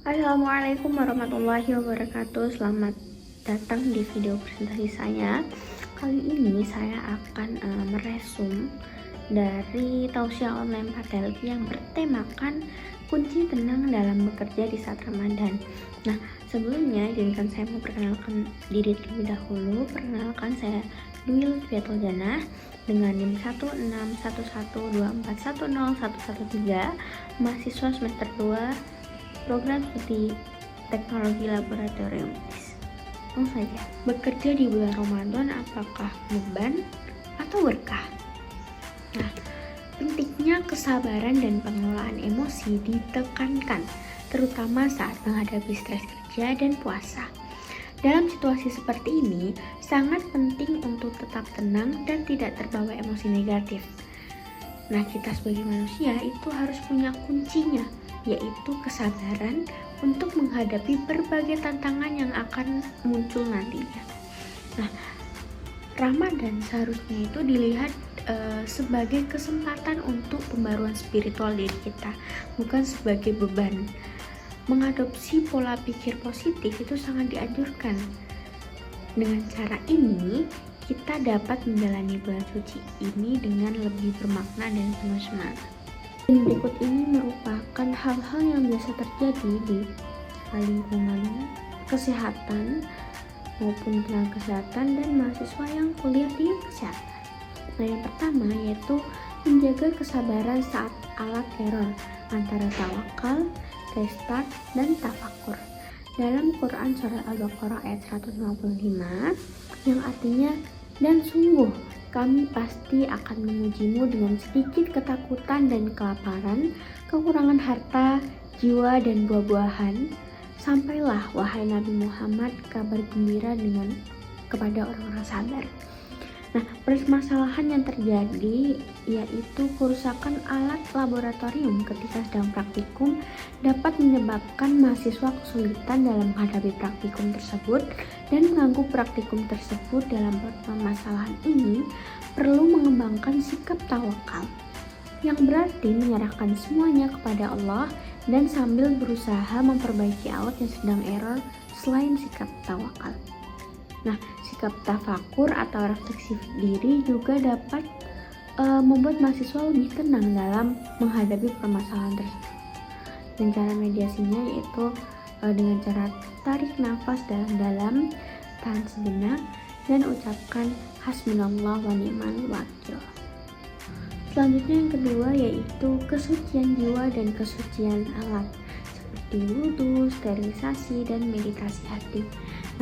Assalamualaikum warahmatullahi wabarakatuh. Selamat datang di video presentasi saya. Kali ini saya akan meresum dari tausiah online Padelki yang bertemakan kunci tenang dalam bekerja di saat Ramadan. Nah, sebelumnya izinkan saya memperkenalkan diri terlebih dahulu. Perkenalkan, saya Dwi Lutfiatul Janah dengan NIM 16124101113, mahasiswa semester 2 program studi teknologi laboratorium. Langsung saja, bekerja di bulan Ramadan apakah beban atau berkah? Nah, pentingnya kesabaran dan pengelolaan emosi ditekankan, terutama saat menghadapi stres kerja dan puasa. Dalam situasi seperti ini, sangat penting untuk tetap tenang dan tidak terbawa emosi negatif. Nah, kita sebagai manusia itu harus punya kuncinya, yaitu kesabaran untuk menghadapi berbagai tantangan yang akan muncul nantinya. Nah, Ramadan seharusnya itu dilihat sebagai kesempatan untuk pembaruan spiritual diri kita, bukan sebagai beban. Mengadopsi pola pikir positif itu sangat dianjurkan. Dengan cara ini, kita dapat menjalani bulan suci ini dengan lebih bermakna dan penuh semangat. Dan berikut ini merupakan hal-hal yang biasa terjadi di lingkungan kesehatan maupun tenaga kesehatan dan mahasiswa yang kuliah di kesehatan. Nah, yang pertama yaitu menjaga kesabaran saat alat error antara tawakal, restart, dan tafakur. Dalam Quran Surah Al-Baqarah ayat 155 yang artinya, dan sungguh kami pasti akan mengujimu dengan sedikit ketakutan dan kelaparan, kekurangan harta, jiwa, dan buah-buahan. Sampailah, wahai Nabi Muhammad, kabar gembira kepada orang-orang sabar. Nah, permasalahan yang terjadi yaitu kerusakan alat laboratorium ketika sedang praktikum dapat menyebabkan mahasiswa kesulitan dalam menghadapi praktikum tersebut, dan mengganggu praktikum tersebut. Dalam permasalahan ini perlu mengembangkan sikap tawakal, yang berarti menyerahkan semuanya kepada Allah dan sambil berusaha memperbaiki alat yang sedang error selain sikap tawakal. Nah, sikap tafakur atau refleksi diri juga dapat membuat mahasiswa lebih tenang dalam menghadapi permasalahan tersebut. Dan cara mediasinya yaitu dengan cara tarik nafas dalam-dalam, tahan sejenak, dan ucapkan hasbunallah wa ni'mal wakil. Selanjutnya yang kedua yaitu kesucian jiwa dan kesucian alat, seperti wudhu, sterilisasi, dan meditasi hati.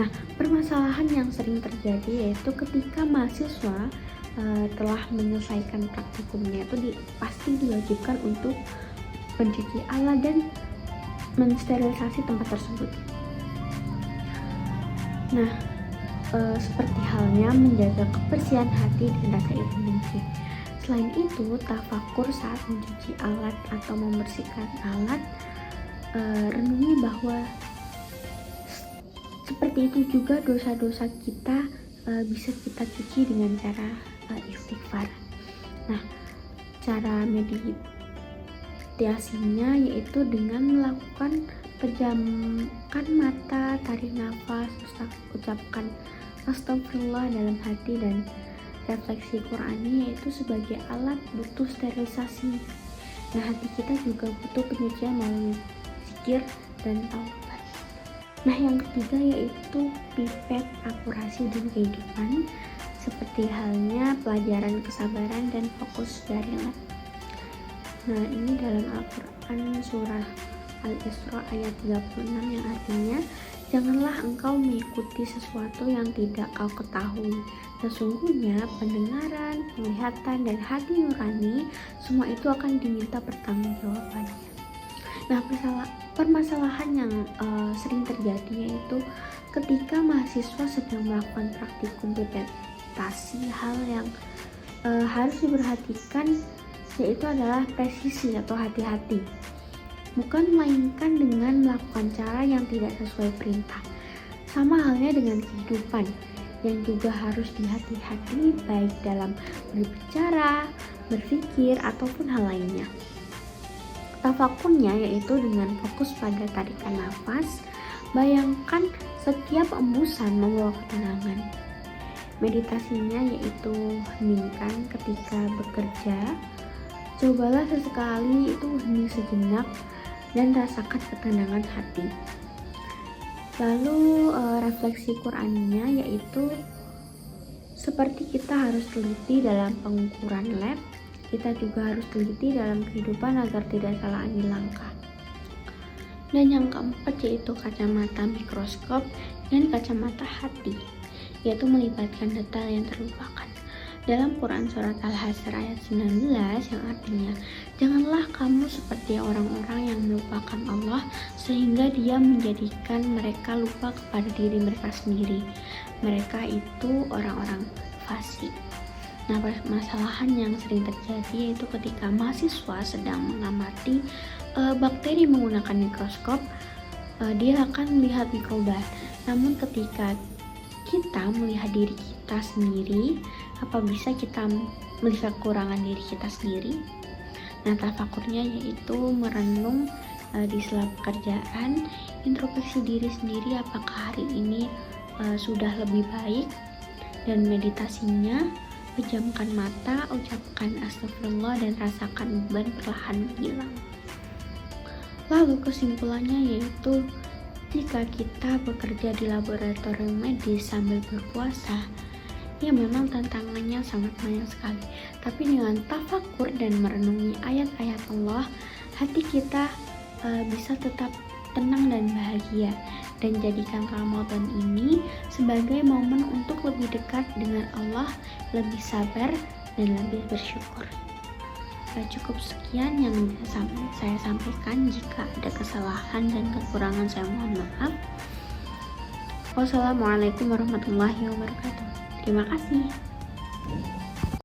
Nah, permasalahan yang sering terjadi yaitu ketika mahasiswa telah menyelesaikan praktikumnya itu pasti diwajibkan untuk mencuci alat dan mensterilisasi tempat tersebut. Nah, seperti halnya menjaga kebersihan hati dan rasa iri dengki. Selain itu, tafakur saat mencuci alat atau membersihkan alat, renungi bahwa seperti itu juga dosa-dosa kita bisa kita cuci dengan cara istighfar. Nah, cara meditasinya yaitu dengan melakukan pejamkan mata, tarik nafas, ucapkan astagfirullah dalam hati, dan refleksi Qur'ani yaitu sebagai alat butuh sterilisasi. Nah, hati kita juga butuh penyucian melalui zikir dan taubat. Nah, yang ketiga yaitu pipet akurasi dan kehidupan, seperti halnya pelajaran kesabaran dan fokus dari lab. Nah, ini dalam Al-Quran surah Al-Isra ayat 36 yang artinya, janganlah engkau mengikuti sesuatu yang tidak kau ketahui. Sesungguhnya pendengaran, penglihatan, dan hati nurani semua itu akan diminta pertanggungjawabannya. Nah, permasalahan yang sering terjadi yaitu ketika mahasiswa sedang melakukan praktikum pipetasi, hal yang harus diperhatikan yaitu adalah presisi atau hati-hati, bukan melainkan dengan melakukan cara yang tidak sesuai perintah. Sama halnya dengan kehidupan yang juga harus dihati-hati baik dalam berbicara, berpikir, ataupun hal lainnya. Tafakurnya yaitu dengan fokus pada tarikan nafas, bayangkan setiap embusan membawa ketenangan. Meditasinya yaitu heningkan ketika bekerja. Cobalah sesekali itu hening sejenak dan rasakan ketenangan hati. Lalu refleksi Qur'annya yaitu seperti kita harus teliti dalam pengukuran lab, kita juga harus teliti dalam kehidupan agar tidak salah ambil langkah. Dan yang keempat yaitu kacamata mikroskop dan kacamata hati, yaitu melibatkan detail yang terlupakan. Dalam Quran surat Al-Hasyr ayat 19 yang artinya, janganlah kamu seperti orang-orang yang melupakan Allah sehingga dia menjadikan mereka lupa kepada diri mereka sendiri. Mereka itu orang-orang fasik. Nah, permasalahan yang sering terjadi yaitu ketika mahasiswa sedang mengamati bakteri menggunakan mikroskop, dia akan melihat mikroba. Namun ketika kita melihat diri kita sendiri, apa bisa kita melihat kekurangan diri kita sendiri? Nah, tafakurnya yaitu merenung di sela pekerjaan, introspeksi diri sendiri apakah hari ini sudah lebih baik, dan meditasinya pejamkan mata, ucapkan astagfirullah dan rasakan beban perlahan hilang. Lalu kesimpulannya yaitu jika kita bekerja di laboratorium medis sambil berpuasa, ya memang tantangannya sangat banyak sekali. Tapi dengan tafakur dan merenungi ayat-ayat Allah, hati kita bisa tetap tenang dan bahagia. Dan jadikan Ramadan ini sebagai momen untuk lebih dekat dengan Allah, lebih sabar dan lebih bersyukur. Cukup sekian yang bisa saya sampaikan. Jika ada kesalahan dan kekurangan saya mohon maaf. Wassalamualaikum warahmatullahi wabarakatuh. Terima kasih.